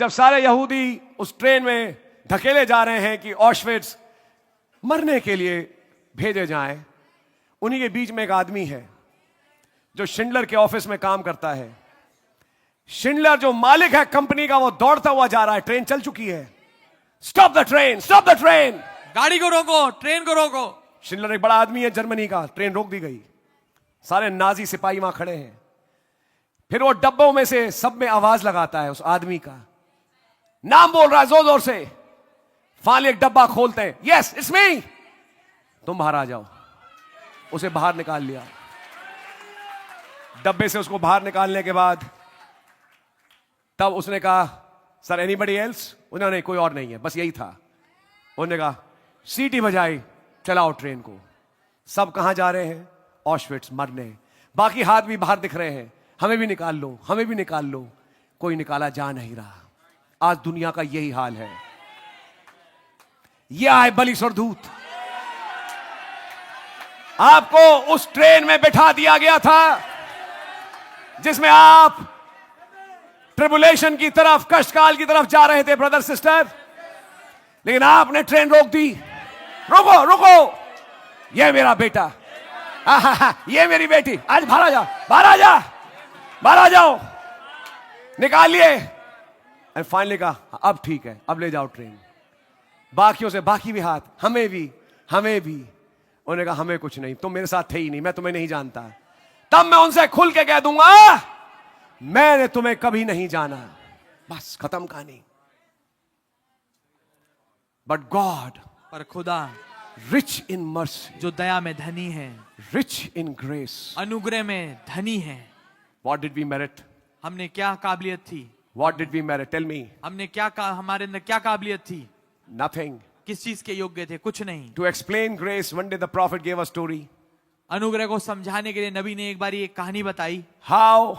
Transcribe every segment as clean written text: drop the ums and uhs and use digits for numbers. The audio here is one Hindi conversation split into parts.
जब सारे यहूदी उस ट्रेन में धकेले जा रहे हैं कि ऑशविट्स मरने के लिए भेजे जाएं, उन्हीं के बीच में एक आदमी है जो शिंडलर के ऑफिस में काम करता है। शिंडलर जो मालिक है कंपनी का, वो दौड़ता हुआ जा रहा है, ट्रेन चल चुकी है। Stop the train, stop the train, गाड़ी को रोको, ट्रेन को रोको। शिंडलर एक बड़ा आदमी है जर्मनी का। ट्रेन रोक दी गई, सारे नाजी सिपाही वहां खड़े हैं। फिर वो डब्बों में से सब में आवाज लगाता है, उस आदमी का नाम बोल रहा है जोर जोर से। फाइनली एक डब्बा खोलते हैं, यस इट्स मी, तुम बाहर आ जाओ। उसे बाहर निकाल लिया। डब्बे से उसको बाहर निकालने के बाद तब उसने कहा सर एनीबडी एल्स? उन्होंने कोई और नहीं है, बस यही था। उन्होंने कहा सीटी बजाई, चलाओ ट्रेन को। सब कहां जा रहे हैं? ऑशविट्स मरने। बाकी हाथ भी बाहर दिख रहे हैं, हमें भी निकाल लो, हमें भी निकाल लो। कोई निकाला जा नहीं रहा। आज दुनिया का यही हाल है। यह आए बलि स्वरदूत, आपको उस ट्रेन में बिठा दिया गया था जिसमें आप ट्रिबुलेशन की तरफ, कष्टकाल की तरफ जा रहे थे ब्रदर सिस्टर, लेकिन आपने ट्रेन रोक दी। रुको रुको, यह मेरा बेटा, ये मेरी बेटी, आज बाहर आ जा, बाहर आ जा, बाहर आ जाओ। निकाल लिए। एंड फाइनली कहा अब ठीक है, अब ले जाओ ट्रेन। बाकियों से बाकी भी हाथ, हमें भी, हमें भी। उन्होंने कहा हमें कुछ नहीं, तुम मेरे साथ थे ही नहीं, मैं तुम्हें नहीं जानता। तब मैं उनसे खुल के कह दूंगा मैंने तुम्हें कभी नहीं जाना, बस खत्म कहानी। बट गॉड, पर खुदा रिच इन मर्सी, जो दया में धनी है, रिच इन ग्रेस, अनुग्रह में धनी है। What did we merit? हमने क्या काबिलियत थी? What did we merit? Tell me. हमने हमारे अंदर क्या काबिलियत थी? नथिंग। किस चीज के योग्य थे? कुछ नहीं। To explain grace, one day the prophet gave a story. अनुग्रह को समझाने के लिए नबी ने एक बार एक कहानी बताई। How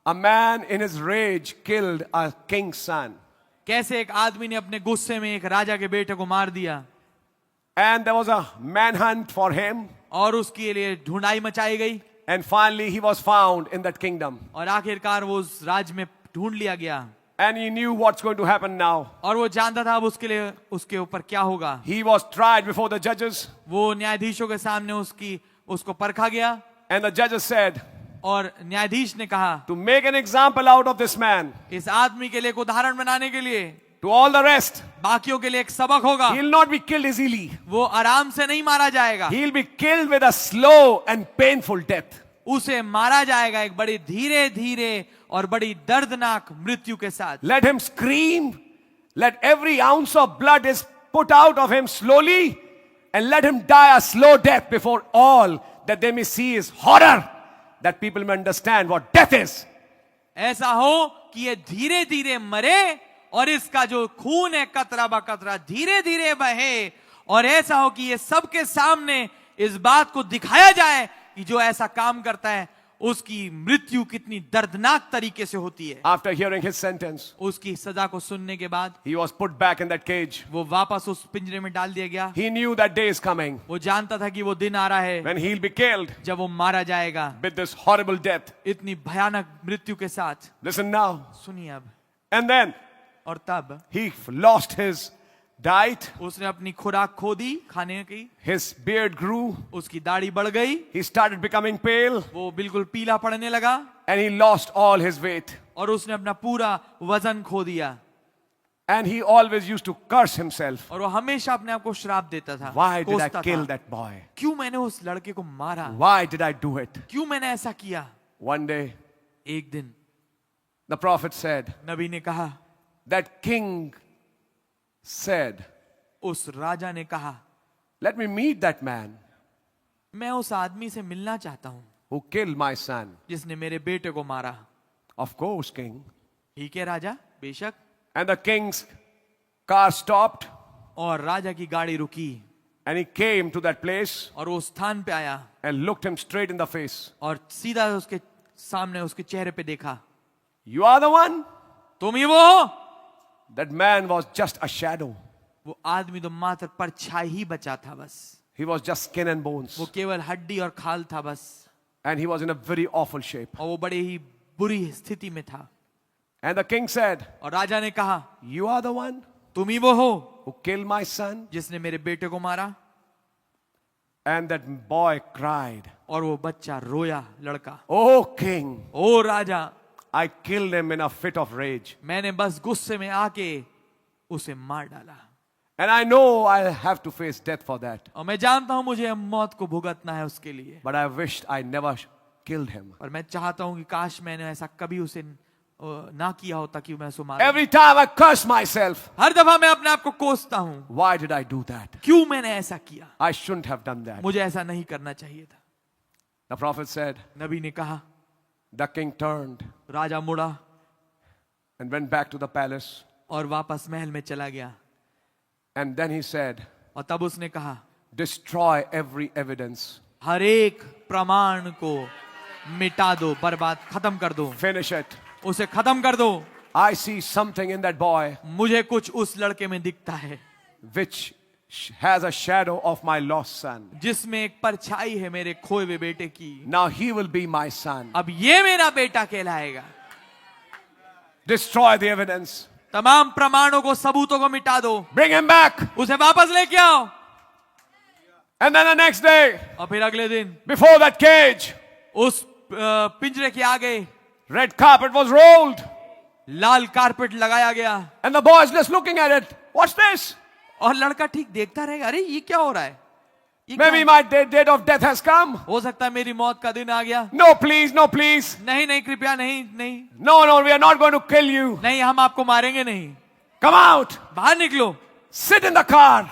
a man in his rage killed a king's son. कैसे एक आदमी ने अपने गुस्से में एक राजा के बेटे को मार दिया। And there was a manhunt for him. और उसके लिए ढूंढाई मचाई गई। And finally he was found in that kingdom. और आखिरकार वो उस राज्य में ढूंढ लिया गया। And he knew what's going to happen now. और वो जानता था अब उसके लिए उसके ऊपर क्या होगा। He was tried before the judges. वो न्यायाधीशों के सामने उसको परखा गया। And the judges said, और न्यायाधीश ने कहा to make an example out of this man, इस आदमी के लिए एक उदाहरण बनाने के लिए, to all the rest, बाकियों के लिए एक सबक होगा। he'll not be killed easily. वो आराम से नहीं मारा जाएगा। He'll be killed with a slow and painful death. उसे मारा जाएगा एक बड़ी धीरे धीरे और बड़ी दर्दनाक मृत्यु के साथ। Let him scream. Let every ounce of blood is put out of him slowly, and let him die a slow death before all, that they may see his horror, that people may understand what death is. ऐसा हो कि ये धीरे धीरे मरे और इसका जो खून है कतरा ब कतरा धीरे धीरे बहे, और ऐसा हो कि ये सबके सामने इस बात को दिखाया जाए कि जो ऐसा काम करता है उसकी मृत्यु कितनी दर्दनाक तरीके से होती है। After hearing his sentence, उसकी सजा को सुनने के बाद he was put back in that cage. वो वापस उस पिंजरे में डाल दिया गया। He knew that day is coming वो जानता था कि वो दिन आ रहा है when he'll be killed जब वो मारा जाएगा with this horrible death. इतनी भयानक मृत्यु के साथ। Listen now. सुनिए अब। And then और तब he lost his diet. उसने अपनी खुराक खो दी खाने की। His beard grew. उसकी दाढ़ी बढ़ गई। He started becoming pale. वो बिल्कुल पीला पड़ने लगा। And he lost all his weight. और उसने अपना पूरा वजन खो दिया। And he always used to curse himself. और वो हमेशा अपने आप को श्राप देता था। Why did I कोसता kill था। that boy? क्यों मैंने उस लड़के को मारा? Why did I do it? क्यों मैंने ऐसा किया? One day, एक दिन the prophet said, नबी ने कहा, that king said, उस राजा ने कहा, let me meet that man मैं उस आदमी से मिलना चाहता हूं who killed my son. जिसने मेरे बेटे को मारा। Of course, king. ठीक है राजा, बेशक। And the king's car stopped और राजा की गाड़ी रुकी and he came to that place और वो स्थान पे आया and looked him straight in the face. और सीधा उसके सामने उसके चेहरे पे देखा। You are the one? तुम ही वो हो? That man was just a shadow. वो आदमी तो मात्र परछाई ही बचा था बस। He was just skin and bones. वो केवल हड्डी और खाल था बस। And he was in a very awful shape. और वो बड़े ही बुरी स्थिति में था। And the king said, और राजा ने कहा, you are the one तुम ही वो हो who killed my son? जिसने मेरे बेटे को मारा। And that boy cried, और वो बच्चा रोया, लड़का, oh king, O Raja, I killed him in a fit of rage. मैंने बस गुस्से में आके उसे मार डाला, And I know I'll have to face death for that. और मैं जानता हूं मुझे मौत को भुगतना है उसके लिए, But I wished I never killed him. और मैं चाहता हूं कि काश मैंने ऐसा कभी उसे ना किया होता कि मैं उसे मारा। Every time I curse myself, हर दफा मैं अपने आप को कोसता हूं, why did I do that? क्यों मैंने ऐसा किया, I shouldn't have done that. मुझे ऐसा नहीं करना चाहिए था। The prophet said, नबी ने कहा, the king turned राजा मुड़ा and went back to the palace. और वापस महल में चला गया, And then he said, और तब उसने कहा, destroy every evidence. हर एक प्रमाण को मिटा दो, बर्बाद, खत्म कर दो, Finish it. उसे खत्म कर दो। I see something in that boy मुझे कुछ उस लड़के में दिखता है which has a shadow of my lost son. जिसमें एक परछाई है मेरे खोए हुए बेटे की। Now he will be my son. अब ये मेरा बेटा कहलाएगा। Destroy the evidence. तमाम प्रमाणों को, सबूतों को मिटा दो, Bring him back. उसे वापस लेके आओ। And then the next day, और फिर अगले दिन before that cage, उस पिंजरे के आगे red carpet was rolled. Lal carpet लगाया गया, And the boy is just looking at it. What's this? और लड़का ठीक देखता रहेगा, अरे ये क्या हो रहा है, ये क्या Maybe my date of death has come. हो सकता है मेरी मौत का दिन आ गया। No, please, no, please. नहीं नहीं, कृपया नहीं नहीं No, no, we are not going to kill you. नहीं, हम आपको मारेंगे नहीं, Come out. बाहर निकलो, Sit in the car.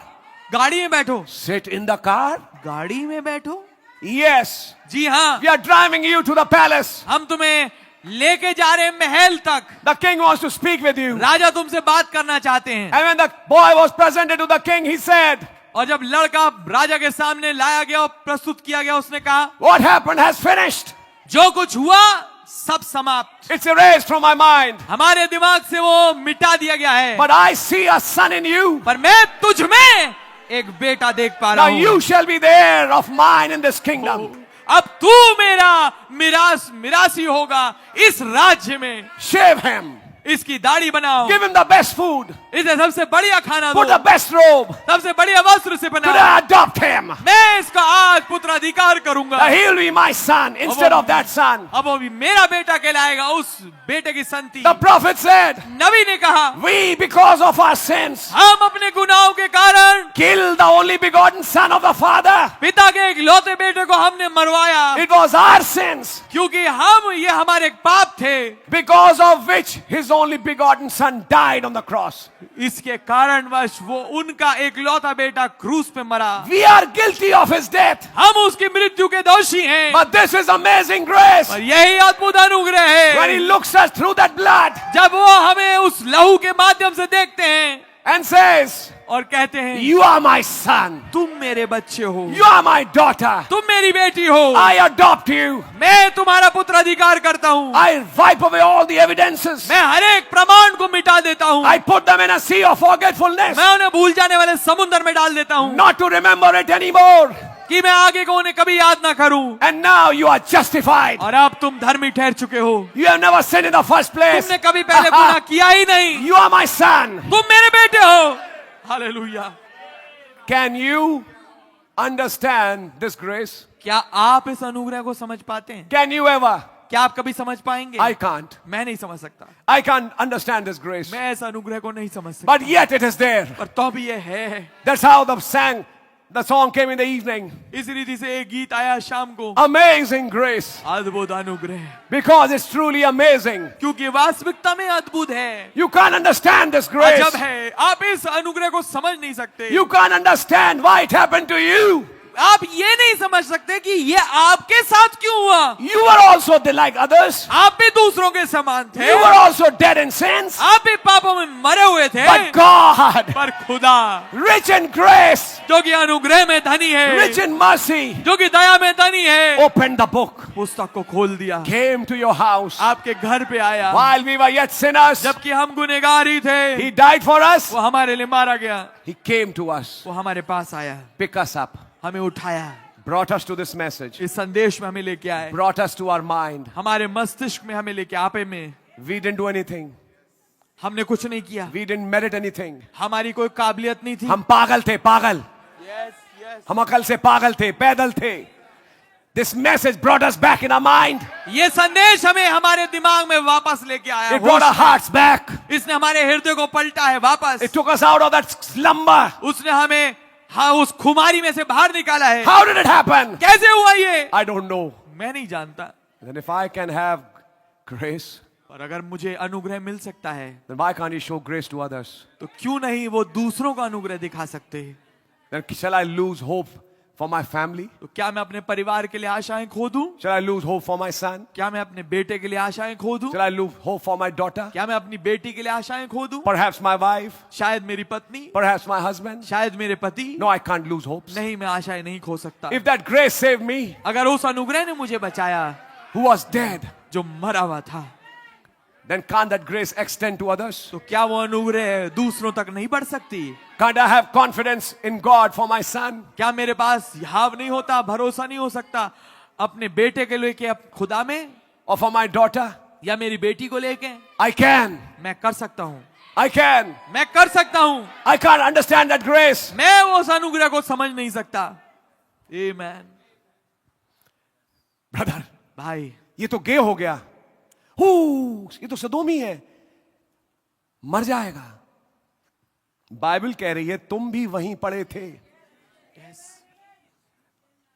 गाड़ी में बैठो। Sit in the car? गाड़ी में बैठो? Yes. जी हाँ, We are driving you to the palace. हम तुम्हें लेके जा रहे हैं महल तक। The king wants to speak with you. राजा तुमसे बात करना चाहते हैं। And when the boy was presented to the king, he said, और जब लड़का राजा के सामने लाया गया और प्रस्तुत किया गया, उसने कहा, what happened has finished. जो कुछ हुआ सब समाप्त, It's erased from my mind. हमारे दिमाग से वो मिटा दिया गया है। But I see a son in you. पर मैं तुझ में एक बेटा देख पा रहा Now हूं। you shall be the heir of mine in this kingdom. अब तू मेरा मिरासी होगा इस राज्य में। Shave him. इसकी दाढ़ी बनाओ, Give him the best food. इसे सबसे बढ़िया खाना Put दो, the best robe. सबसे बढ़िया वस्त्र से Could बनाओ। I adopt him? मैं इसका आज पुत्राधिकार करूंगा। That he'll be my son instead of that son. अब वो भी मेरा बेटा कहलाएगा, उस बेटे की संति। The prophet said, नबी ने कहा, we, because of our sins, हम अपने गुनाहों के कारण killed the only begotten son of the Father. पिता के एक लौते बेटे को हमने मरवाया, It was our sins, क्योंकि ये हमारे पाप थे, because of which his only begotten son died on the cross. इसके कारणवश वो उनका एक लौता बेटा क्रूस पे मरा। We are guilty of his death. हम उसकी मृत्यु के दोषी हैं, But this is amazing grace. और यही अद्भुत अनुग्रह When he है looks us through that blood जब वो हमें उस लहू के माध्यम से देखते हैं and says, और कहते हैं, you are my son. तुम मेरे बच्चे हो, You are my daughter. तुम मेरी बेटी हो, I adopt you. मैं तुम्हारा पुत्राधिकार करता हूँ, I wipe away all the evidences. मैं हर एक प्रमाण को मिटा देता हूँ, I put them in a sea of forgetfulness, मैं उन्हें भूल जाने वाले समुद्र में डाल देता हूँ, not to remember it anymore. कि मैं आगे को उन्हें कभी याद ना करूं। And now you are justified. और अब तुम धर्मी ठहर चुके हो, You have never sinned in the first place. तुमने कभी पहले गुनाह किया ही नहीं, You are my son. तुम मेरे बेटे हो। Hallelujah. Can you understand this grace? क्या आप इस अनुग्रह को समझ पाते हैं? Can you ever? क्या आप कभी समझ पाएंगे? I can't. मैं नहीं समझ सकता, I can't understand this grace. मैं इस अनुग्रह को नहीं समझ सकता, But yet it is there. पर तो भी ये है। That's how the song came in the evening. इस रीति से एक गीत आया शाम को, Amazing grace. अद्भुत अनुग्रह, Because it's truly amazing. क्योंकि वास्तविकता में अद्भुत है, You can't understand this grace. अजब है। आप इस अनुग्रह को समझ नहीं सकते, You can't understand why it happened to you. आप ये नहीं समझ सकते कि ये आपके साथ क्यों हुआ। You were also like others. आप भी दूसरों के समान थे, You were also dead in sins. आप भी पापों में मरे हुए थे, But God, पर खुदा rich in grace, जो कि अनुग्रह में धनी है, rich in mercy, जो कि दया में धनी है, opened the book, पुस्तक को खोल दिया, came to your house. आपके घर पे आया। While we were yet sinners, जबकि हम गुनहगार ही थे, He died for us. वो हमारे लिए मारा गया, He came to us, वो हमारे पास आया, pick us up, हमें उठाया, brought us to this message, इस संदेश में हमें लेके आए, brought us to our mind. हमारे मस्तिष्क में हमें लेके आपे में। We didn't do anything. हमने कुछ नहीं किया, We didn't merit anything. हमारी कोई काबिलियत नहीं थी। हम पागल थे, पागल। Yes, yes. हम अकल से पागल थे, पैदल थे। This message brought us back in our mind. ये संदेश हमें हमारे दिमाग में वापस लेके आया। It brought our hearts back. इसने हमारे हृदय को पलटा है वापस। It took us out of that slumber. उसने हमें उस खुमारी में से बाहर निकाला है। How did it happen? कैसे हुआ ये? I don't know. मैं नहीं जानता। Then if I can have grace, और अगर मुझे अनुग्रह मिल सकता है, then why can't you show grace to others? तो क्यों नहीं वो दूसरों का अनुग्रह दिखा सकते हैं? Then shall I lose hope for my family? तो क्या मैं अपने परिवार के लिए आशाएं खो दूं? Shall I lose hope for my son? क्या मैं अपने बेटे के लिए आशाएं खो दूं? Shall I lose hope for my daughter? क्या मैं अपनी बेटी के लिए आशाएं खो दूं? Perhaps my wife? शायद मेरी पत्नी, Perhaps my husband? शायद मेरे पति। No, I can't lose hopes. नहीं, मैं आशाएं नहीं खो सकता। If that grace saved me, अगर उस अनुग्रह ने मुझे बचाया who was dead, जो मरा हुआ था, then can't that grace extend to others? तो क्या वो अनुग्रह दूसरों तक नहीं बढ़ सकती? Can't I have confidence in God for my son? क्या मेरे पास याव नहीं होता, भरोसा नहीं हो सकता अपने बेटे के लेके खुदा में, Or for my daughter? या मेरी बेटी को लेके? I can. मैं कर सकता हूँ, I can. मैं कर सकता हूँ। I can't understand that grace. मैं उस अनुग्रह को समझ नहीं सकता। आमेन। Brother, भाई, ये तो गे हो गया। ये तो सदोमी है, मर जाएगा। बाइबल कह रही है तुम भी वहीं पड़े थे।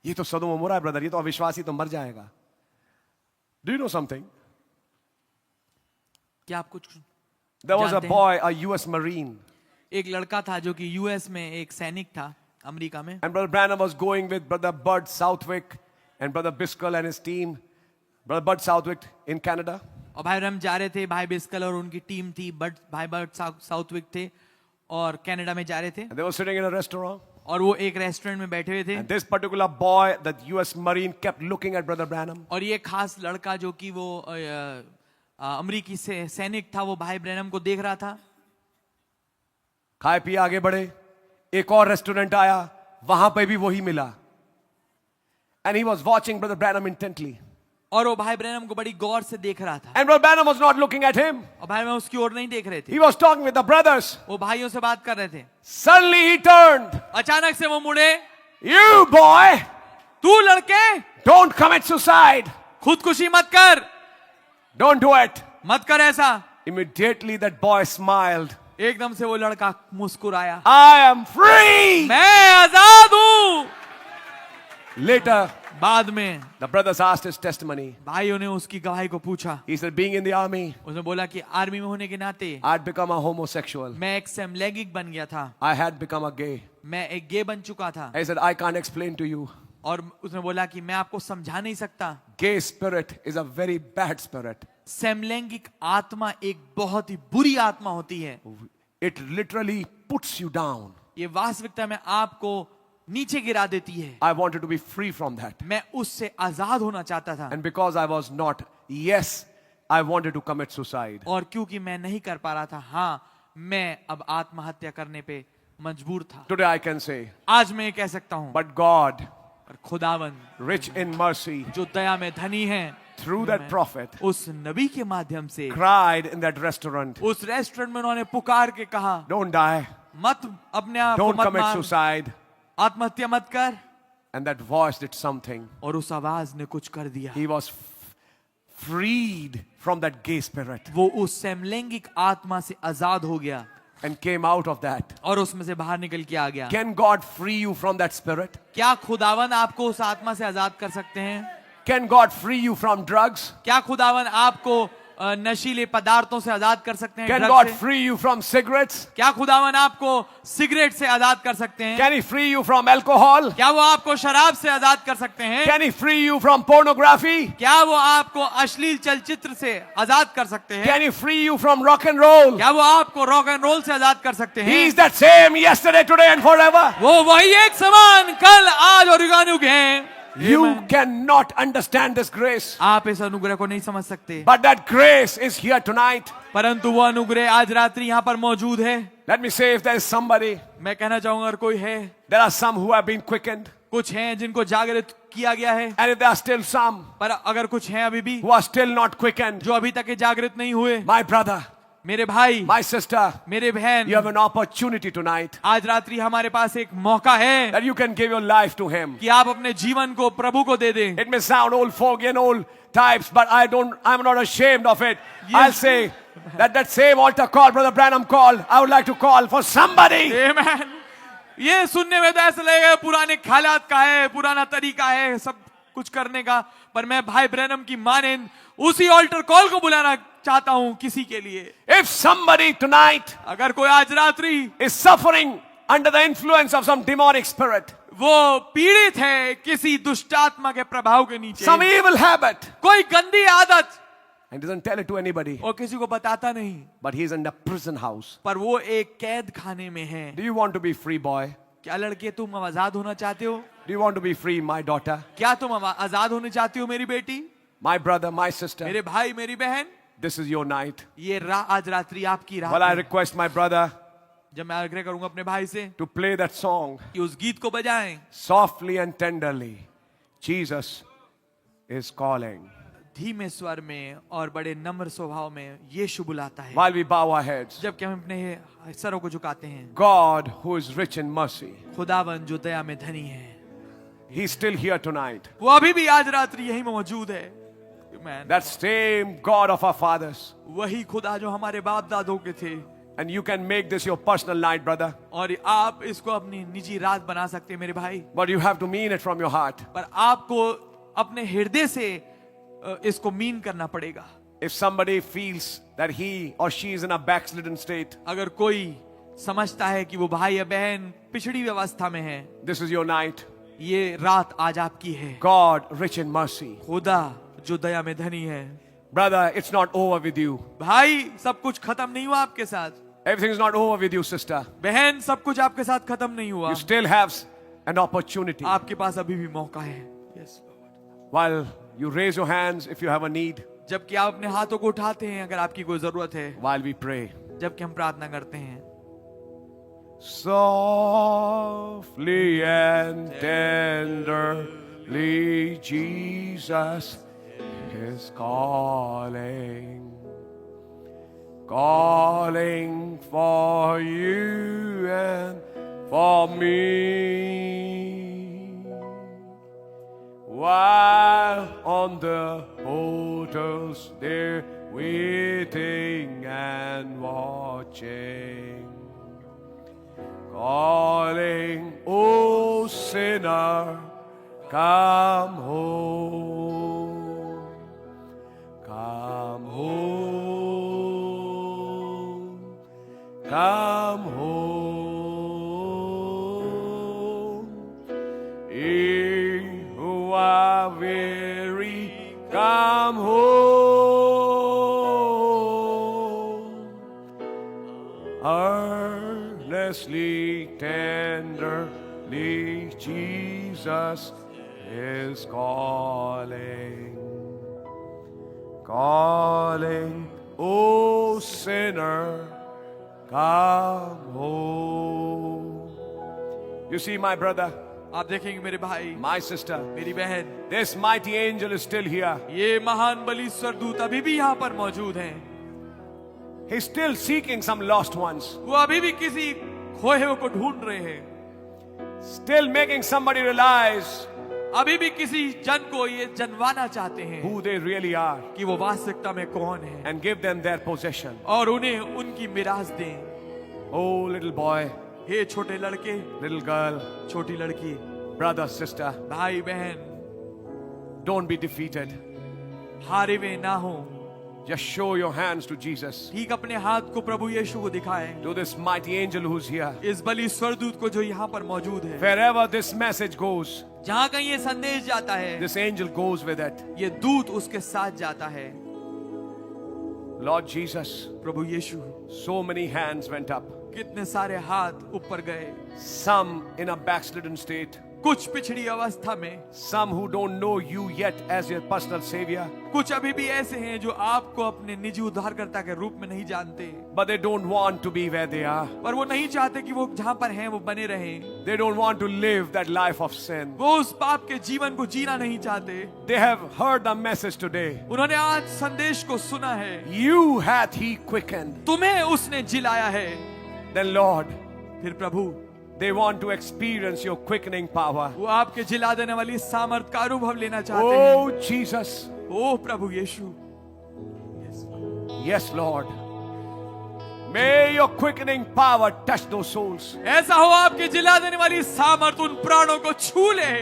ये तो सदोम अमोरा है ब्रदर, ये तो अविश्वासी तो मर जाएगा। Do you know something? क्या आप कुछ There was a जानते हैं? boy, a US Marine, एक लड़का था जो कि यूएस में एक सैनिक था, अमेरिका में। and Brother Branham was going with Brother Bud Southwick and Brother Biscoe and his team. Brother Bud Southwick in Canada. और भाई ब्रैनम जा रहे थे, भाई बिस्कल और उनकी टीम थी, भाई बर्ट साउथविक थे और कनाडा में जा रहे थे। And they were sitting in a restaurant. और वो एक रेस्टोरेंट में बैठे हुए थे। And this particular boy, that US Marine, kept looking at Brother Branham. और ये खास लड़का जो कि वो अमेरिकी से सैनिक था, वो भाई ब्रैनम को देख रहा था। खाए पिए आगे बढ़े, एक और रेस्टोरेंट आया, वहां पे भी वही मिला। And he was watching Brother Branham intently. और वो भाई ब्रैनम को बड़ी गौर से देख रहा था। And Brother Branham was not looking at him. और भाई मैं उसकी ओर नहीं देख रहे थे, He was talking with the brothers. वो भाइयों से बात कर रहे थे। Suddenly he turned. अचानक से वो मुड़े, You boy, तू लड़के don't commit suicide. खुदकुशी मत कर, Don't do it. मत कर ऐसा। Immediately that boy smiled. एकदम से वो लड़का मुस्कुराया, I am free. मैं आजाद हूं। Later, बाद में the brothers asked his testimony. भाइयों ने उसकी गवाही को पूछा। He said, being in the army, उसने बोला कि आर्मी में होने के नाते I'd become a homosexual. मैं एक समलैंगिक बन गया था, I had become a gay. मैं एक गे बन चुका था। I said, I can't explain to you. और उसने बोला कि मैं आपको समझा नहीं सकता, Gay spirit is a very bad spirit. समलैंगिक आत्मा एक बहुत ही बुरी आत्मा होती है। It literally puts you down. ये वास्तविकता में आपको नीचे गिरा देती है। I wanted to be free from that. मैं उससे आजाद होना चाहता था, And because I was not, yes, I wanted to commit suicide. और क्योंकि मैं नहीं कर पा रहा था, हाँ, मैं अब आत्महत्या करने पे मजबूर था। Today I can say, आज मैं ये कह सकता हूँ, but God, और खुदावन rich in mercy, जो दया में धनी है, through that prophet, उस नबी के माध्यम से cried in that restaurant, उस रेस्टोरेंट में उन्होंने पुकार के कहा, don't die, मत अपने आप को don't मत commit मार, suicide. आत्महत्या मत कर। And that voice did something. और उस आवाज ने कुछ कर दिया। He was freed from that gay spirit वो उस समलैंगिक आत्मा से आजाद हो गया and came out of that. और उसमें से बाहर निकल के आ गया। Can God free you from that spirit? क्या खुदावन आपको उस आत्मा से आजाद कर सकते हैं? Can God free you from drugs? क्या खुदावन आपको नशीले पदार्थों से आजाद कर सकते हैं? Can ड्रग God से? free you from cigarettes? क्या खुदावन आपको सिगरेट से आजाद कर सकते हैं? Can He free you from alcohol? क्या वो आपको शराब से आजाद कर सकते हैं? Can He free you from pornography? क्या वो आपको अश्लील चलचित्र से आजाद कर सकते हैं? Can He free you from rock and roll? क्या वो आपको रॉक एंड रोल से आजाद कर सकते हैं? He is that same yesterday, today and forever. वो वही एक समान कल आज और युगानुग हैं। You Amen. cannot understand this grace. आप इस अनुग्रह को नहीं समझ सकते, But that grace is here tonight. परंतु वो अनुग्रह आज रात्रि यहाँ पर मौजूद है। Let me say, if there is somebody, मैं कहना चाहूंगा, अगर कोई है, there are some who have been quickened. कुछ हैं जिनको जागृत किया गया है, And if there are still some पर अगर कुछ हैं अभी भी who are still not quickened, जो अभी तक के जागृत नहीं हुए, my brother, मेरे भाई, my sister, मेरे बहन, you have an opportunity tonight आज रात्रि हमारे पास एक मौका है that you can give your life to Him. कि आप अपने जीवन को प्रभु को दे दें। It may sound old fogey and old types, but I'm not ashamed of it. Yes. I'll say that same altar call, Brother Branham called, I would like to call for somebody. Amen. ये सुनने में तो ऐसा लगेगा पुराने ख्यालात का है, पुराना तरीका है सब कुछ करने का, पर मैं भाई ब्रैनम की मानेंद उसी ऑल्टर कॉल को बुलाना चाहता हूं किसी के लिए। If somebody tonight अगर कोई आज रात्रि is suffering under the influence of some demonic spirit, वो पीड़ित है किसी दुष्टात्मा के प्रभाव के नीचे, some evil habit, कोई गंदी आदत, and doesn't tell it to anybody, और किसी को बताता नहीं, but he's in the prison house. पर वो एक कैद खाने में है। Do you want to be free, boy? क्या लड़के तुम आजाद होना चाहते हो? Do you want to be free, my daughter? क्या तुम आजाद होने चाहती हो मेरी बेटी, My brother, my sister? मेरे भाई, मेरी बहन? This is your night. ये आज रात्रि आपकी रात Well, I है। request my brother जब मैं आग्रह करूंगा अपने भाई से to play that song कि उस गीत को बजाएं, softly and tenderly. Jesus is calling. धीमे स्वर में और बड़े नम्र स्वभाव में यीशु बुलाता है। While we bow our heads, जबकि हम अपने सरों को झुकाते हैं, God, who is rich in mercy, खुदावन जो दया में धनी है, He's still here tonight. वो अभी भी आज रात्रि यहीं मौजूद है। Amen. That same God of our fathers. वही खुदा जो हमारे बाप दादों के थे, And you can make this your personal night, brother. और आप इसको अपनी निजी रात बना सकते हैं मेरे भाई, But you have to mean it from your heart. पर आपको अपने हृदय से इसको मीन करना पड़ेगा। If somebody feels that he or she is in a backslidden state, अगर कोई समझता है कि वो भाई या बहन पिछड़ी व्यवस्था में है, this is your night. ये रात आज आपकी है। God, rich in mercy. खुदा जो दया में धनी है। Brother, it's not over with you. भाई, सब कुछ खत्म नहीं हुआ आपके साथ। Everything is not over with you, sister. बहन, सब कुछ आपके साथ खत्म नहीं हुआ। You still have an opportunity. आपके पास अभी भी मौका है। Yes, Lord. While you raise your hands if you have a need, जबकि आप अपने हाथों को उठाते हैं अगर आपकी कोई जरूरत है, while we pray. जबकि हम प्रार्थना करते हैं, Softly and tenderly, Jesus is calling, calling for you and for me. While on the portals they're waiting and watching, calling, oh sinner, come home, come home, come home. Ye who are weary, come home. Earnestly, tenderly, Jesus is calling, calling, oh sinner, come home. You see, my brother, आप देखेंगे मेरे भाई, my sister, मेरी बहन, this mighty angel is still here. ये महान बलि स्वर्गदूत अभी भी यहाँ पर मौजूद हैं। He's still seeking some lost ones, वो अभी भी किसी खोए हुए को ढूंढ रहे हैं, still making somebody realize अभी भी किसी जन को ये जनवाना चाहते हैं who they really are कि वो वास्तविकता में कौन है, and give them their possession. और उन्हें उनकी मिरास दें। Oh, little boy, हे छोटे लड़के, little girl, छोटी लड़की, brother, sister, भाई बहन, don't be defeated. हारे हुए ना हो, Just show your hands to Jesus, ठीक अपने हाथ को प्रभु यीशु को दिखाएं, to this mighty angel who's here. इस बलि स्वर्गदूत को जो यहाँ पर मौजूद है। Wherever this message goes, जहाँ कहीं ये संदेश जाता है, this angel goes with it. ये दूत उसके साथ जाता है। Lord Jesus, प्रभु यीशु, so many hands went up. कितने सारे हाथ ऊपर गए, Some in a backslidden state, कुछ पिछड़ी अवस्था में, some who don't know you yet as your personal savior, कुछ अभी भी ऐसे हैं जो आपको अपने निजी उद्धारकर्ता के रूप में नहीं जानते। but they don't want to be where they are. पर वो नहीं चाहते कि वो जहां पर हैं वो बने रहें। They don't want to live that life of sin. वो उस पाप के जीवन को जीना नहीं चाहते। They have heard the message today. उन्होंने आज संदेश को सुना है, You hath he quickened. तुम्हें उसने जिलाया है। Then Lord, फिर प्रभु they want to experience your quickening power. वो आपके जिला देने वाली सामर्थ का अनुभव लेना चाहते हैं। Oh Jesus. O Prabhu Yeshu, Yes Lord. May your quickening power touch those souls. ऐसा हो आपके जिला देने वाली सामर्थ उन प्राणों को छू ले,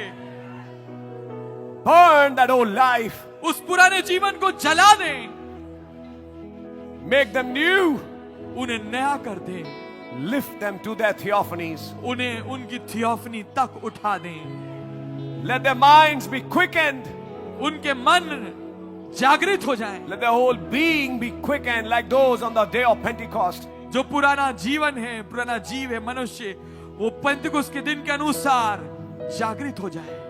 Burn that old life. उस पुराने जीवन को जला दें, Make them new. उन्हें नया कर दें, Lift them to their theophanies. उन्हें उनकी थियोफनी तक उठा दें। Let their minds be quickened. उनके मन जागृत हो जाएं। Let their whole being be quickened like those on the day of Pentecost. जो पुराना जीवन है, पुराना जीव है मनुष्य, वो पेंतिकुस्त के दिन के अनुसार जागृत हो जाए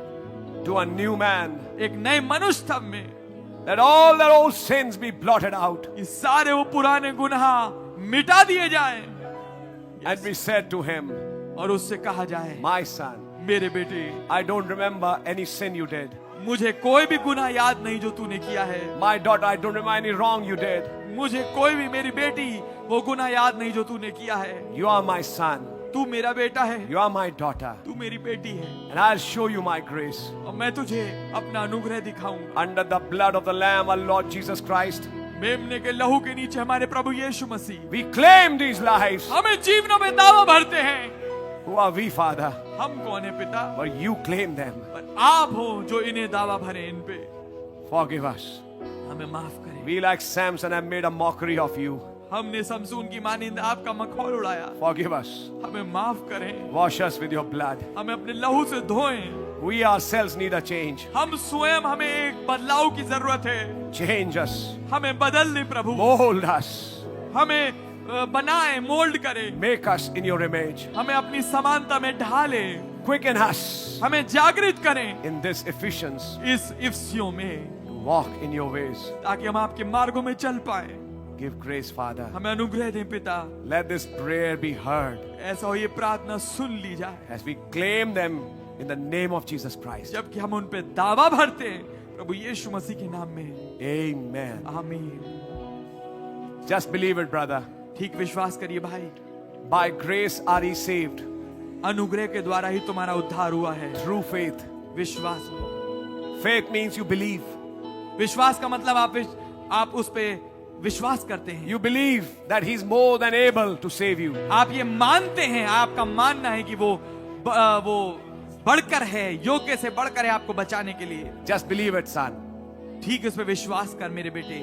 To a new man. एक नए मनुष्य तब में। Let all their old sins be blotted out. ये सारे वो पुराने गुनाह मिटा दिए जाएं And be said to him, और उससे कहा जाए, My son, मेरे बेटे, I don't remember any sin you did. मुझे कोई भी गुनाह याद नहीं जो तूने किया है। My daughter, I don't remember any wrong you did. मुझे कोई भी, मेरी बेटी, वो गुनाह याद नहीं जो तूने किया है। You are my son. तू मेरा बेटा है, You are my daughter. तू मेरी बेटी है, And I'll show you my grace. और मैं तुझे अपना अनुग्रह दिखाऊंगा। Under the blood of the Lamb, our Lord Jesus Christ, मेमने के लहू के नीचे हमारे प्रभु यीशु मसीह, we claim these lives. हमें जीवनों में दावा भरते हैं। Who are we, Father? हम कौन है पिता? But you claim them. पर आप हो जो इन्हें दावा भरे इन पे। Forgive us. हमें माफ करें। We, like Samson, have made a mockery of you. हमने समसून की मानिंद आपका मखौल उड़ाया। Forgive us. हमें माफ करें, Wash us with your blood. हमें अपने लहू से धोएं। We ourselves need a change. हम स्वयं, हमें एक बदलाव की जरूरत है। Change us. हमें बदल दे प्रभु, Mold us. हमें बनाए, मोल्ड करे, Make us in your image. हमें अपनी समानता में ढाले, Quicken us हमें जागृत करें in this Ephesians इस इफ्सियों में, to walk in your ways. ताकि हम आपके मार्गों में चल पाए। Give grace, Father. हमें अनुग्रह दें पिता, Let this prayer be heard ऐसा हो ये प्रार्थना सुन ली जाए, as we claim them in the name of Jesus Christ. जबकि हम उन पे दावा भरते हैं प्रभु यीशु मसीह के नाम में। Amen. आमीन। Just believe it, brother. ठीक विश्वास करिए भाई, By grace are ye saved अनुग्रह के द्वारा ही तुम्हारा उद्धार हुआ है। through faith. विश्वास में, Faith means you believe. विश्वास का मतलब आप उस पे विश्वास करते हैं। You believe that He's more than able to save you. आप ये मानते हैं, आपका मानना है कि वो बढ़कर है, योग्य से बढ़कर है आपको बचाने के लिए। Just believe it, son. ठीक इस पे विश्वास कर मेरे बेटे,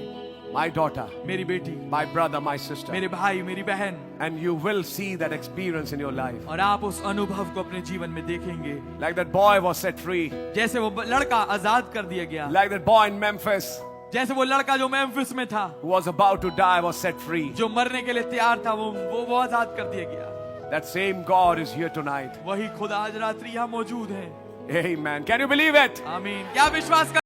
My daughter, मेरी बेटी, my brother, my sister. मेरे भाई, मेरी बहन, And you will see that experience in your life. और आप उस अनुभव को अपने जीवन में देखेंगे। Like that boy was set free. जैसे वो लड़का आजाद कर दिया गया, Like that boy in Memphis जैसे वो लड़का जो मेम्फिस में था, who was about to die was set free. जो मरने के लिए तैयार था, वो आजाद कर दिया गया। That same God is here tonight. वही खुदा आज रात्रि यहाँ मौजूद है। Amen. Can you believe it? आमीन। क्या विश्वास कर